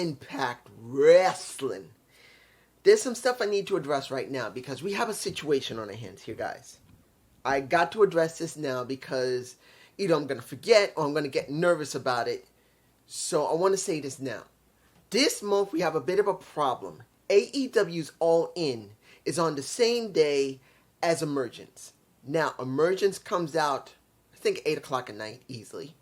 Impact Wrestling. There's some stuff I need to address right now because we have a situation on our hands here, guys. I got to address this now because either I'm going to forget or I'm going to get nervous about it. So I want to say this now. This month we have a bit of a problem. AEW's All In is on the same day as Emergence. Now, Emergence comes out, I think, 8 o'clock at night, easily.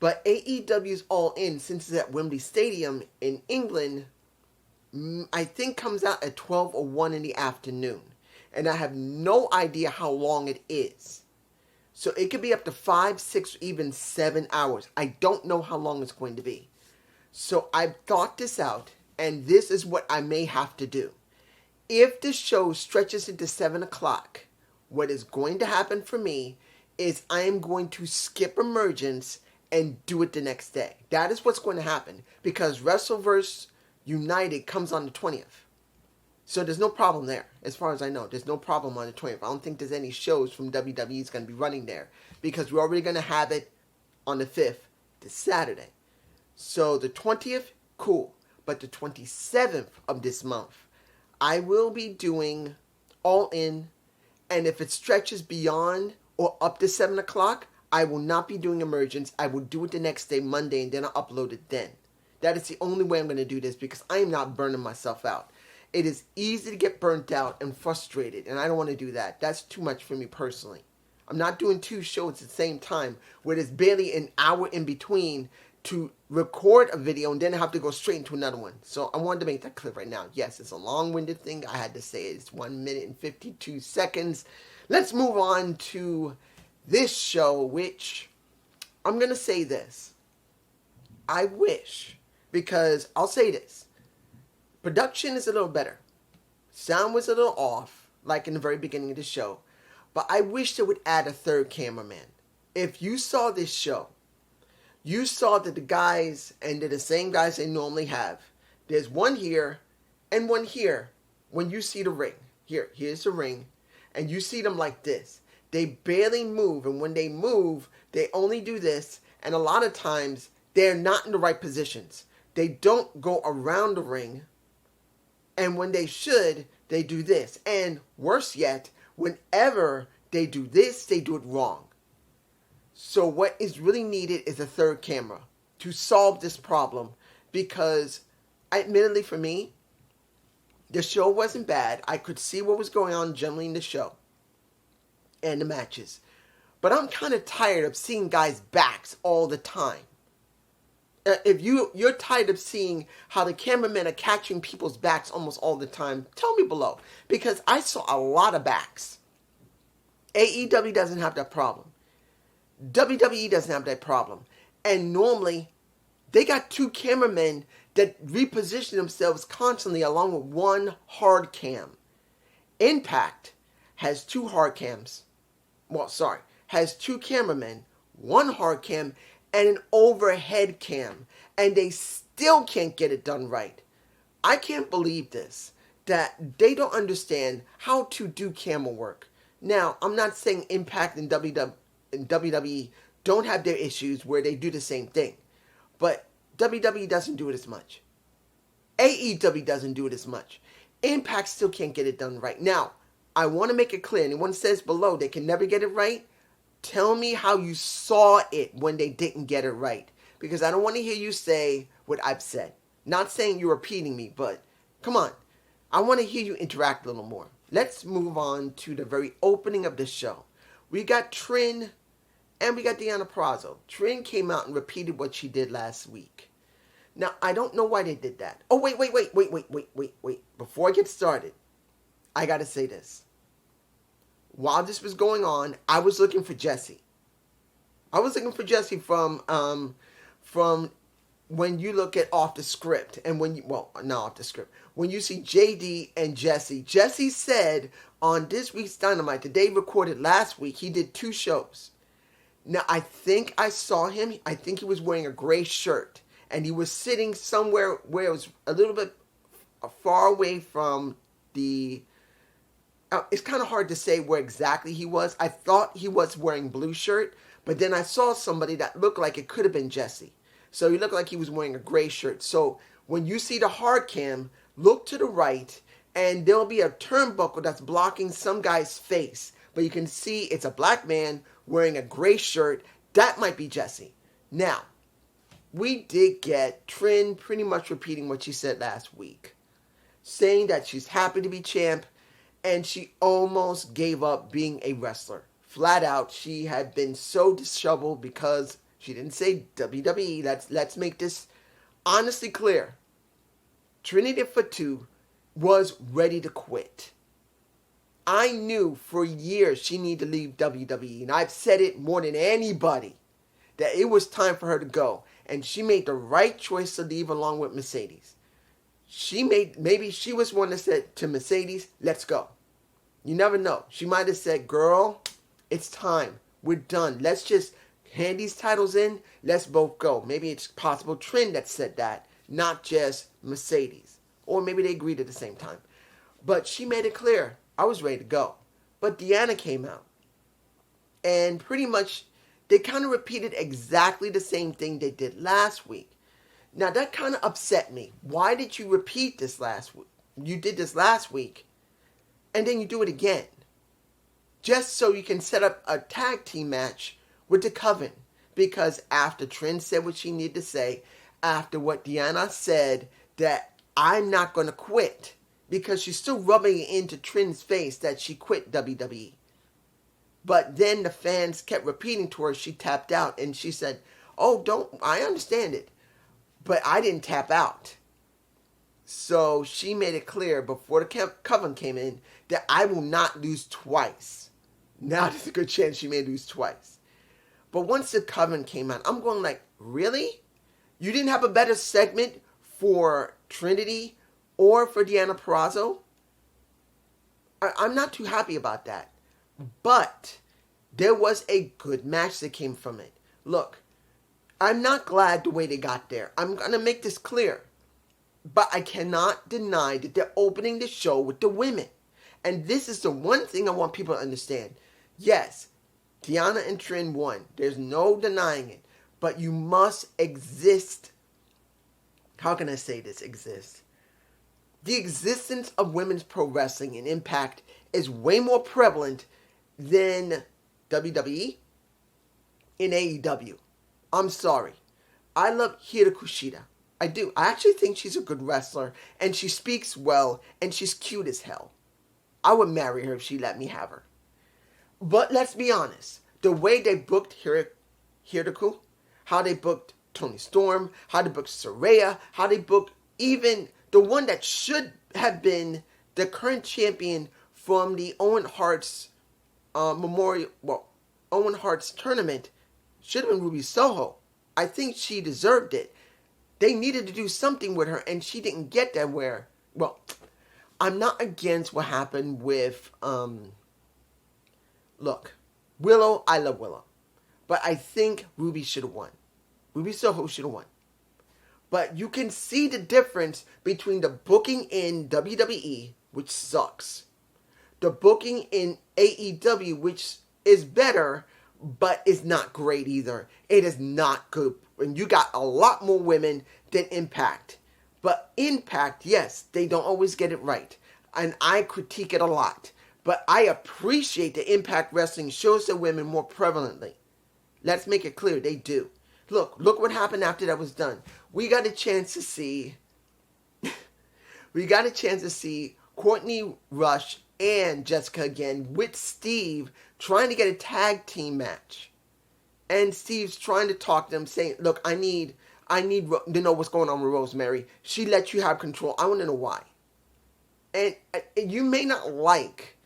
But AEW's All In, since it's at Wembley Stadium in England, I think comes out at 12 or 1 in the afternoon. And I have no idea how long it is. So it could be up to 5, 6, even 7 hours. I don't know how long it's going to be. So I've thought this out, and this is what I may have to do. If the show stretches into 7 o'clock, what is going to happen for me is I am going to skip Emergence and do it the next day. That is what's going to happen because WrestleVerse United comes on the 20th. So there's no problem there. As far as I know, there's no problem on the 20th. I don't think there's any shows from WWE is going to be running there because we're already going to have it on the 5th, this Saturday. So the 20th, cool. But the 27th of this month, I will be doing All In. And if it stretches beyond or up to 7 o'clock, I will not be doing Emergence. I will do it the next day, Monday, and then I'll upload it then. That is the only way I'm going to do this because I am not burning myself out. It is easy to get burnt out and frustrated, and I don't want to do that. That's too much for me personally. I'm not doing 2 shows at the same time where there's barely an hour in between to record a video and then have to go straight into another one. So I wanted to make that clear right now. Yes, it's a long-winded thing. I had to say it. It's 1 minute and 52 seconds. Let's move on to this show, which I'm going to say this. I wish, because I'll say this. Production is a little better. Sound was a little off, like in the very beginning of the show. But I wish they would add a third cameraman. If you saw this show, you saw that the guys, and they're the same guys they normally have. There's one here and one here when you see the ring. Here's the ring. And you see them like this. They barely move. And when they move, they only do this. And a lot of times, they're not in the right positions. They don't go around the ring. And when they should, they do this. And worse yet, whenever they do this, they do it wrong. So what is really needed is a third camera to solve this problem. Because, admittedly for me, the show wasn't bad. I could see what was going on generally in the show and the matches. But I'm kind of tired of seeing guys' backs all the time. If you're tired of seeing how the cameramen are catching people's backs almost all the time, tell me below. Because I saw a lot of backs. AEW doesn't have that problem. WWE doesn't have that problem. And normally, they got 2 cameramen that reposition themselves constantly along with 1 hard cam. Impact has 2 hard cams. Has 2 cameramen, 1 hard cam, and an overhead cam. And they still can't get it done right. I can't believe this. That they don't understand how to do camera work. Now, I'm not saying Impact and WWE don't have their issues where they do the same thing. But WWE doesn't do it as much. AEW doesn't do it as much. Impact still can't get it done right. Now, I want to make it clear. Anyone says below they can never get it right, tell me how you saw it when they didn't get it right. Because I don't want to hear you say what I've said. Not saying you're repeating me, but come on. I want to hear you interact a little more. Let's move on to the very opening of the show. We got Trin and we got Deonna Purrazzo. Trin came out and repeated what she did last week. Now, I don't know why they did that. Oh, wait. Before I get started, I got to say this. While this was going on, I was looking for Jesse. I was looking for Jesse from when you look at Off the Script. And when you, not Off the Script. When you see JD and Jesse. Jesse said on this week's Dynamite, the day recorded last week, he did 2 shows. Now, I think I saw him. I think he was wearing a gray shirt. And he was sitting somewhere where it was a little bit far away from the... it's kind of hard to say where exactly he was. I thought he was wearing blue shirt. But then I saw somebody that looked like it could have been Jesse. So he looked like he was wearing a gray shirt. So when you see the hard cam, look to the right, and there'll be a turnbuckle that's blocking some guy's face. But you can see it's a black man wearing a gray shirt. That might be Jesse. Now, we did get Trin pretty much repeating what she said last week, saying that she's happy to be champ, and she almost gave up being a wrestler. Flat out, she had been so disheveled because she didn't say WWE. Let's make this honestly clear. Trinity Fatu was ready to quit. I knew for years she needed to leave WWE, and I've said it more than anybody, that it was time for her to go. And she made the right choice to leave along with Mercedes. Maybe she was one that said to Mercedes, let's go. You never know. She might have said, girl, it's time. We're done. Let's just hand these titles in. Let's both go. Maybe it's possible Trin that said that, not just Mercedes. Or maybe they agreed at the same time. But she made it clear, I was ready to go. But Deanna came out. And pretty much, they kind of repeated exactly the same thing they did last week. Now, that kind of upset me. Why did you repeat this last week? You did this last week, and then you do it again. Just so you can set up a tag team match with the Coven. Because after Trin said what she needed to say, after what Deanna said, that I'm not going to quit, because she's still rubbing it into Trin's face that she quit WWE. But then the fans kept repeating to her she tapped out, and she said, I understand it, but I didn't tap out. So she made it clear before the Coven came in that I will not lose twice. Now there's a good chance she may lose twice. But once the Coven came out, I'm going like, really? You didn't have a better segment for Trinity or for Deanna Purrazzo? I'm not too happy about that. But there was a good match that came from it. Look, I'm not glad the way they got there. I'm going to make this clear. But I cannot deny that they're opening the show with the women. And this is the one thing I want people to understand. Yes, Deanna and Trin won. There's no denying it. But you must exist. How can I say this? Exist. The existence of women's pro wrestling in Impact is way more prevalent than WWE in AEW. I'm sorry. I love Hiro Kushida. I do. I actually think she's a good wrestler, and she speaks well, and she's cute as hell. I would marry her if she let me have her. But let's be honest. The way they booked Hiro, how they booked Toni Storm, how they booked Saraya, how they booked even the one that should have been the current champion from the Owen Hart's Owen Hart's tournament should have been Ruby Soho. I think she deserved it. They needed to do something with her, and she didn't get that I'm not against what happened with, look, Willow, I love Willow. But I think Ruby should have won. Ruby Soho should have won. But you can see the difference between the booking in WWE, which sucks, the booking in AEW, which is better, but is not great either. It is not good. And you got a lot more women than Impact. But Impact, yes, they don't always get it right. And I critique it a lot. But I appreciate that Impact Wrestling shows the women more prevalently. Let's make it clear, they do. Look what happened after that was done. We got a chance to see Courtney Rush and Jessica again with Steve trying to get a tag team match. And Steve's trying to talk to them, saying, look, I need to know what's going on with Rosemary. She let you have control. I want to know why. And you may not like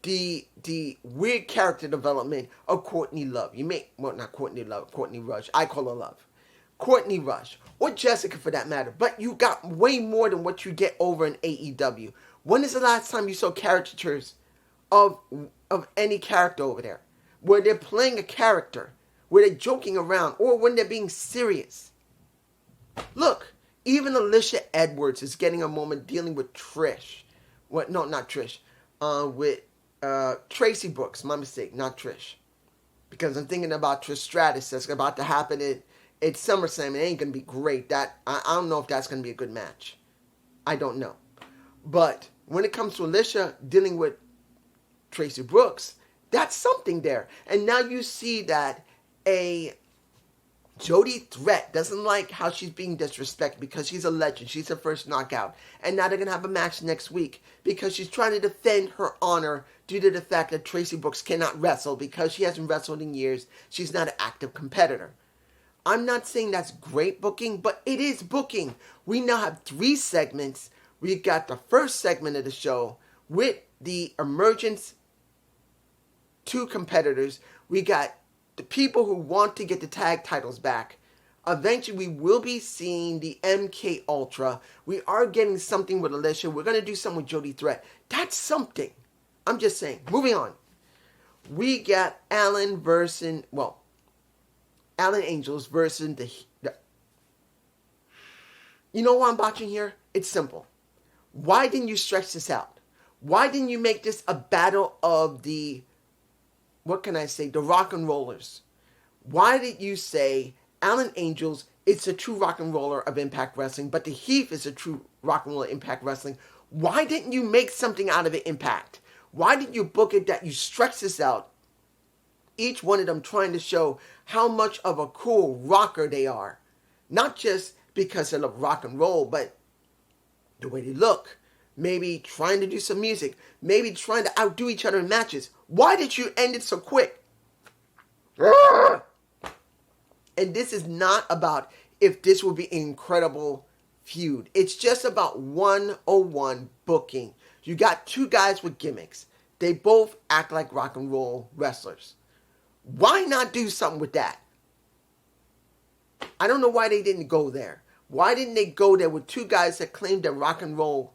the weird character development of Courtney Love. Not Courtney Love, Courtney Rush. I call her Love. Courtney Rush. Or Jessica for that matter. But you got way more than what you get over in AEW. When is the last time you saw caricatures of any character over there? Where they're playing a character. Where they're joking around. Or when they're being serious. Look, even Alicia Edwards is getting a moment dealing with Trish. Not Trish. With Tracy Brooks. My mistake, not Trish. Because I'm thinking about Trish Stratus. That's about to happen it's SummerSlam. It ain't going to be great. I don't know if that's going to be a good match. I don't know. But when it comes to Alicia dealing with Tracy Brooks, that's something there. And now you see that a Jody Threat doesn't like how she's being disrespected because she's a legend. She's her first knockout. And now they're going to have a match next week because she's trying to defend her honor due to the fact that Tracy Brooks cannot wrestle because she hasn't wrestled in years. She's not an active competitor. I'm not saying that's great booking, but it is booking. We now have 3 segments. We got the first segment of the show with the emergence 2 competitors. We got the people who want to get the tag titles back. Eventually, we will be seeing the MK Ultra. We are getting something with Alicia. We're going to do something with Jody Threat. That's something. I'm just saying. Moving on. We got Alan Angels versus the... You know what I'm watching here? It's simple. Why didn't you stretch this out? Why didn't you make this a battle of the... What can I say? The rock and rollers. Why did you say Alan Angels is a true rock and roller of Impact Wrestling, but the Heath is a true rock and roller of Impact Wrestling? Why didn't you make something out of it, Impact? Why didn't you book it that you stretch this out? Each one of them trying to show how much of a cool rocker they are. Not just because they love rock and roll, but the way they look. Maybe trying to do some music. Maybe trying to outdo each other in matches. Why did you end it so quick? And this is not about if this will be an incredible feud. It's just about 101 booking. You got 2 guys with gimmicks. They both act like rock and roll wrestlers. Why not do something with that? I don't know why they didn't go there. Why didn't they go there with 2 guys that claim they're rock and roll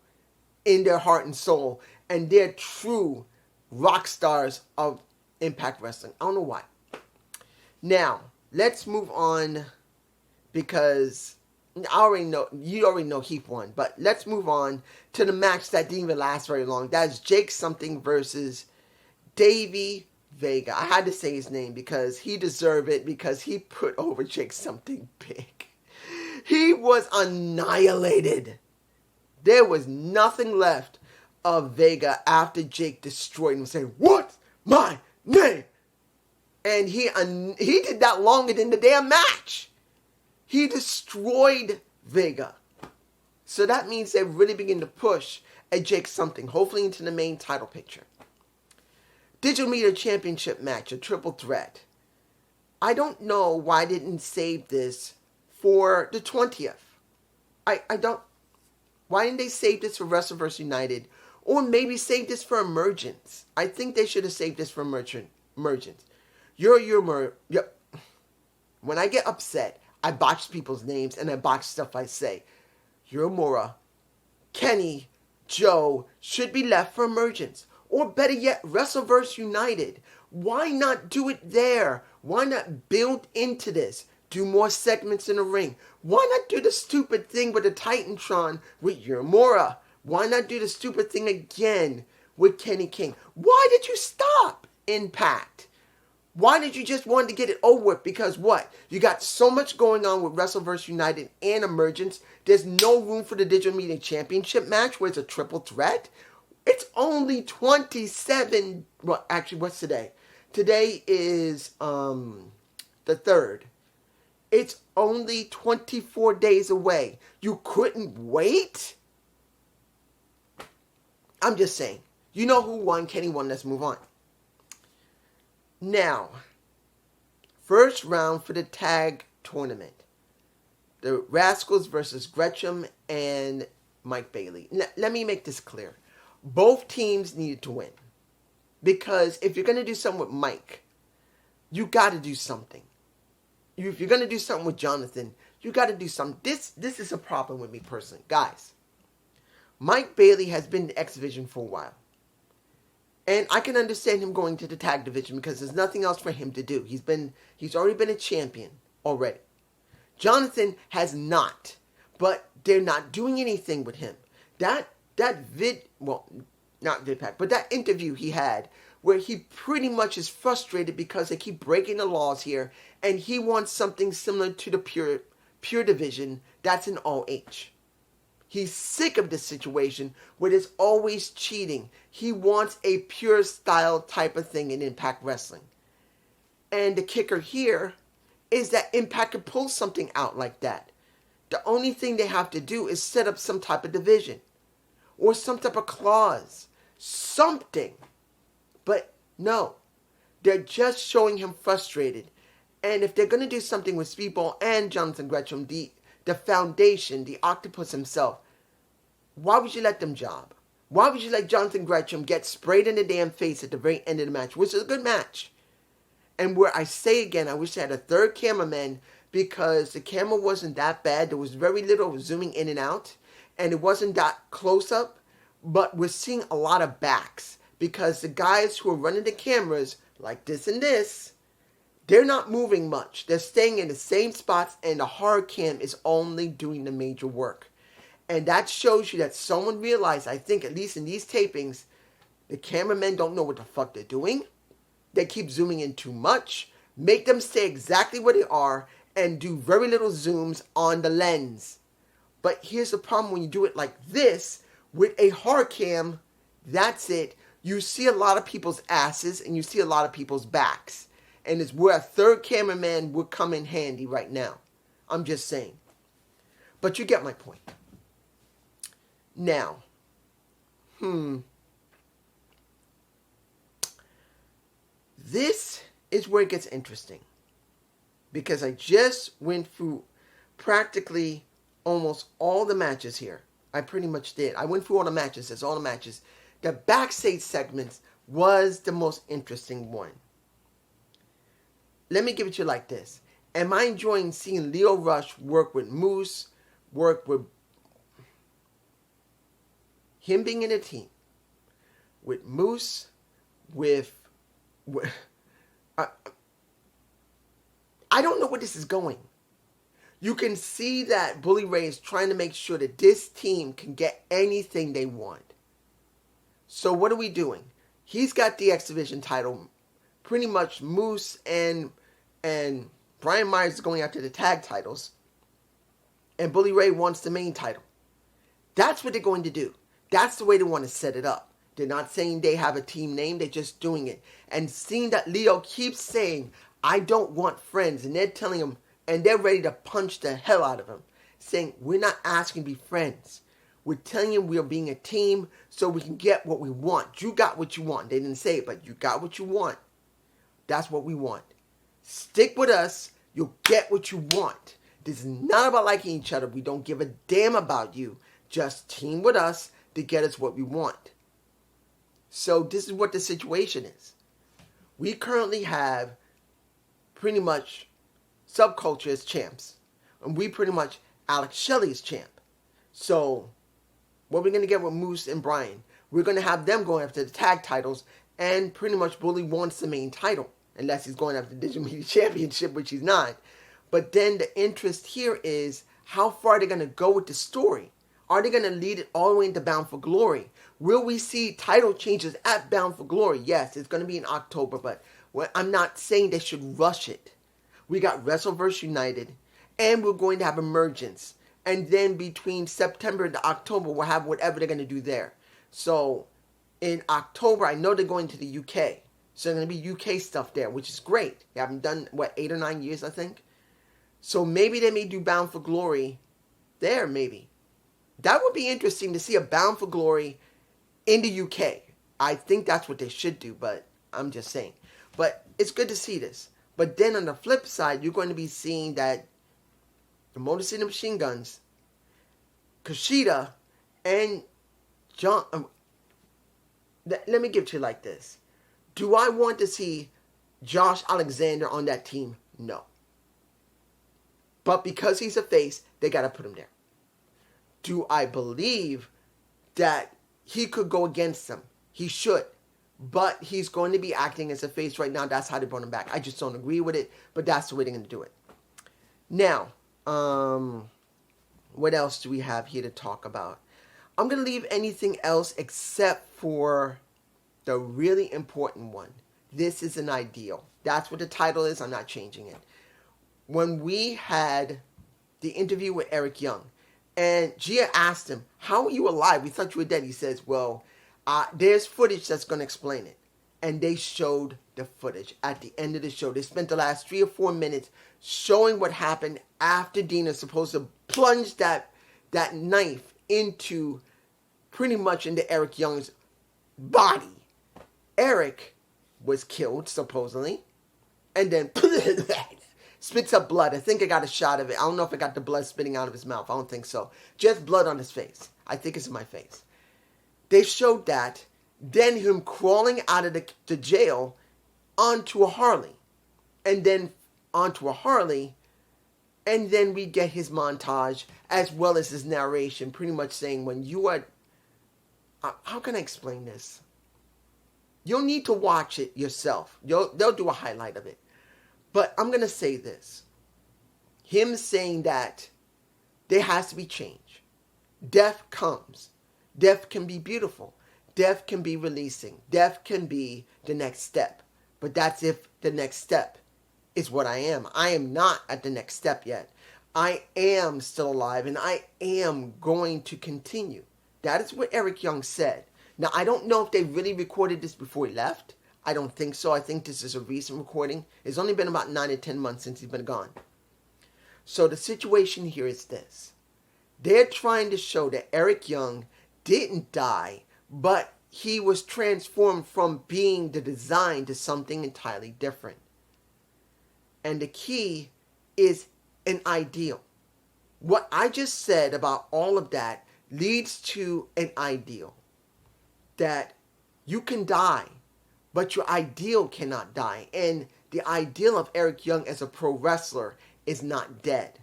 in their heart and soul, and they're true rock stars of Impact Wrestling? I don't know why. Now, let's move on because you already know Heath won, but let's move on to the match that didn't even last very long. That's Jake Something versus Davey Vega. I had to say his name because he deserved it because he put over Jake Something big. He was annihilated. There was nothing left of Vega after Jake destroyed him, saying, "What's my name?" And he did that longer than the damn match. He destroyed Vega. So that means they really begin to push at Jake Something, hopefully into the main title picture. Digital Media Championship match, a triple threat. I don't know why I didn't save this for the 20th. I don't. Why didn't they save this for WrestleVerse United? Or maybe save this for Emergence. I think they should have saved this for Emergence. Yep. When I get upset, I botch people's names and I botch stuff I say. Uemura, Kenny, Joe should be left for Emergence. Or better yet, WrestleVerse United. Why not do it there? Why not build into this? Do more segments in the ring. Why not do the stupid thing with the Titantron with Uemura? Why not do the stupid thing again with Kenny King? Why did you stop Impact? Why did you just want to get it over with? Because what? You got so much going on with WrestleVerse United and Emergence. There's no room for the Digital Media Championship match where it's a triple threat. It's only 27... Well, actually, what's today? Today is the 3rd. It's only 24 days away. You couldn't wait? I'm just saying. You know who won? Kenny won. Let's move on. Now, first round for the tag tournament. The Rascals versus Gretchen and Mike Bailey. Let me make this clear. Both teams needed to win. Because if you're going to do something with Mike, you got to do something. If you're going to do something with Jonathan, you got to do something. This is a problem with me personally. Guys, Mike Bailey has been in the X Division for a while. And I can understand him going to the tag division because there's nothing else for him to do. He's already been a champion already. Jonathan has not. But they're not doing anything with him. not the Impact, but that interview he had where he pretty much is frustrated because they keep breaking the laws here, and he wants something similar to the pure division that's in All H. He's sick of this situation where there's always cheating. He wants a pure style type of thing in Impact Wrestling. And the kicker here is that Impact could pull something out like that. The only thing they have to do is set up some type of division or some type of clause, something. But no, they're just showing him frustrated. And if they're going to do something with Speedball and Jonathan Gresham, the foundation, the octopus himself, why would you let them job? Why would you let Jonathan Gresham get sprayed in the damn face at the very end of the match, which is a good match? And where I say again, I wish I had a third cameraman because the camera wasn't that bad. There was very little zooming in and out, and it wasn't that close up, but we're seeing a lot of backs because the guys who are running the cameras, like this and this, they're not moving much. They're staying in the same spots, and the hard cam is only doing the major work. And that shows you that someone realized, I think, at least in these tapings, the cameramen don't know what the fuck they're doing. They keep zooming in too much, make them stay exactly where they are, and do very little zooms on the lens. But here's the problem when you do it like this, with a hard cam, that's it. You see a lot of people's asses, and you see a lot of people's backs. And it's where a third cameraman would come in handy right now. I'm just saying. But you get my point. Now, this is where it gets interesting. Because I just went through practically almost all the matches here. I pretty much did. I went through all the matches. That's all the matches. The backstage segments was the most interesting one. Let me give it to you like this. Am I enjoying seeing Lio Rush work with Moose, work with him being in a team, with Moose, with I don't know where this is going. You can see that Bully Ray is trying to make sure that this team can get anything they want. So what are we doing? He's got the X Division title. Pretty much Moose and Brian Myers is going after the tag titles. And Bully Ray wants the main title. That's what they're going to do. That's the way they want to set it up. They're not saying they have a team name. They're just doing it. And seeing that Lio keeps saying, I don't want friends. And they're telling him, and they're ready to punch the hell out of him. Saying, we're not asking to be friends. We're telling you we're being a team so we can get what we want. You got what you want. They didn't say it, but you got what you want. That's what we want. Stick with us. You'll get what you want. This is not about liking each other. We don't give a damn about you. Just team with us to get us what we want. So this is what the situation is. We currently have pretty much Subculture as champs. And we pretty much Alex Shelley as champ. So what we're going to get with Moose and Brian, we're going to have them going after the tag titles, and pretty much Bully wants the main title. Unless he's going after the Digital Media Championship, which he's not. But then the interest here is how far they're going to go with the story. Are they going to lead it all the way into Bound for Glory? Will we see title changes at Bound for Glory? Yes, it's going to be in October, but I'm not saying they should rush it. We got Wrestleverse United, and we're going to have Emergence. And then between September and October, we'll have whatever they're going to do there. So in October, I know they're going to the UK. So there's going to be UK stuff there, which is great. They haven't done, 8 or 9 years, I think? So maybe they may do Bound for Glory there, maybe. That would be interesting to see a Bound for Glory in the UK. I think that's what they should do, but I'm just saying. But it's good to see this. But then on the flip side, you're going to be seeing that the Motor City Machine Guns, Kushida, and John... let me give it to you like this. Do I want to see Josh Alexander on that team? No. But because he's a face, they got to put him there. Do I believe that he could go against them? He should. But he's going to be acting as a face right now. That's how they brought him back. I just don't agree with it, but that's the way they're going to do it. Now, what else do we have here to talk about? I'm going to leave anything else except for the really important one. This is an ideal. That's what the title is. I'm not changing it. When we had the interview with Eric Young, and Gia asked him, "How are you alive? We thought you were dead." He says, "Well, there's footage that's going to explain it." And they showed the footage at the end of the show. They spent the last 3 or 4 minutes showing what happened after Dina's supposed to plunge that knife into pretty much into Eric Young's body. Eric was killed, supposedly, and then spits up blood. I think I got a shot of it. I don't know if I got the blood spitting out of his mouth. I don't think so. Just blood on his face. I think it's in my face. They showed that. Then him crawling out of the jail onto a Harley. And then onto a Harley. And then we get his montage as well as his narration pretty much saying when you are... how can I explain this? You'll need to watch it yourself. They'll do a highlight of it. But I'm going to say this. Him saying that there has to be change. Death comes. Death can be beautiful. Death can be releasing. Death can be the next step. But that's if the next step is what I am. I am not at the next step yet. I am still alive and I am going to continue. That is what Eric Young said. Now, I don't know if they really recorded this before he left. I don't think so. I think this is a recent recording. It's only been about 9 or 10 months since he's been gone. So the situation here is this. They're trying to show that Eric Young didn't die, but he was transformed from being the design to something entirely different. And the key is an ideal. What I just said about all of that leads to an ideal. That you can die, but your ideal cannot die. And the ideal of Eric Young as a pro wrestler is not dead.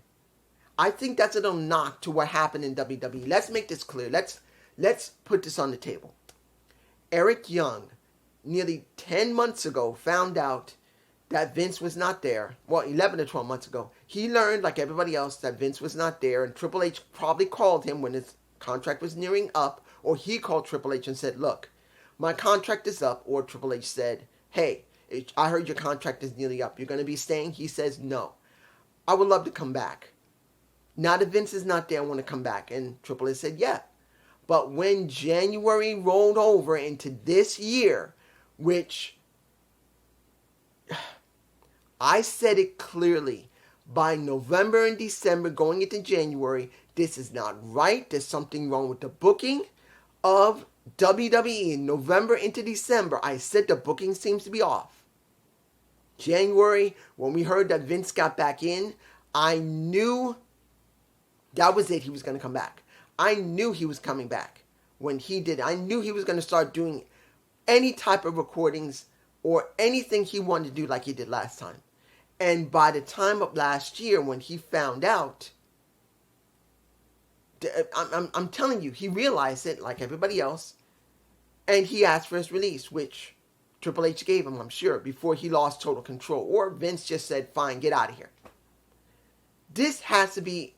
I think that's a little knock to what happened in WWE. Let's make this clear. Let's put this on the table. Eric Young, nearly 10 months ago, found out that Vince was not there. Well, 11 or 12 months ago. He learned, like everybody else, that Vince was not there. And Triple H probably called him when his contract was nearing up. Or he called Triple H and said, "Look, my contract is up." Or Triple H said, "Hey, I heard your contract is nearly up. You're going to be staying?" He says, "No. I would love to come back. Now that Vince is not there, I want to come back." And Triple H said, "Yeah." But when January rolled over into this year, which I said it clearly, by November and December going into January, this is not right. There's something wrong with the booking of WWE in November into December. I said the booking seems to be off. January, when we heard that Vince got back in, I knew that was it. He was going to come back. I knew he was coming back when he did. I knew he was going to start doing any type of recordings or anything he wanted to do like he did last time. And by the time of last year, when he found out, I'm telling you, he realized it like everybody else, and he asked for his release, which Triple H gave him, I'm sure, before he lost total control. Or Vince just said, "Fine, get out of here." This has to be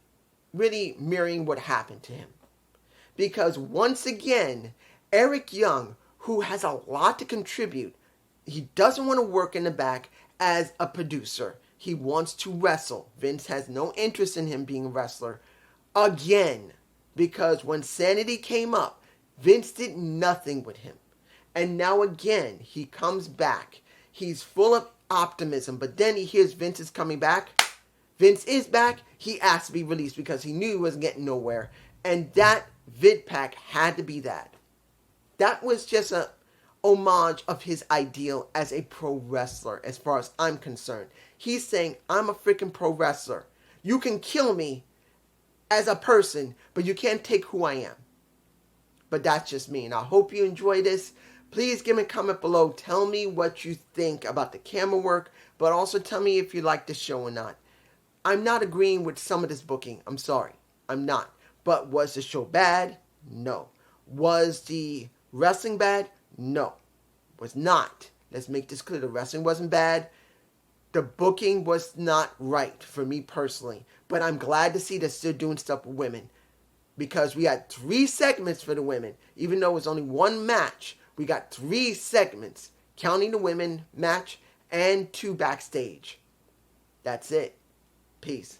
really mirroring what happened to him. Because once again, Eric Young, who has a lot to contribute, he doesn't want to work in the back as a producer. He wants to wrestle. Vince has no interest in him being a wrestler. Again, because when Sanity came up, Vince did nothing with him. And now again, he comes back. He's full of optimism, but then he hears Vince is coming back. Vince is back. He asked to be released because he knew he wasn't getting nowhere. And that vid pack had to be that. That was just a homage of his ideal as a pro wrestler, as far as I'm concerned. He's saying, I'm a freaking pro wrestler. You can kill me as a person, but you can't take who I am. But that's just me, and I hope you enjoy this. Please give me a comment below. Tell me what you think about the camera work, but also tell me if you like the show or not. I'm not agreeing with some of this booking. I'm sorry. I'm not. But was the show bad? No. Was the wrestling bad? No. Was not. Let's make this clear. The wrestling wasn't bad. The booking was not right for me personally. But I'm glad to see they're still doing stuff with women. because we had 3 segments for the women. Even though it was only 1 match, we got 3 segments, counting the women match and 2 backstage. That's it. Peace.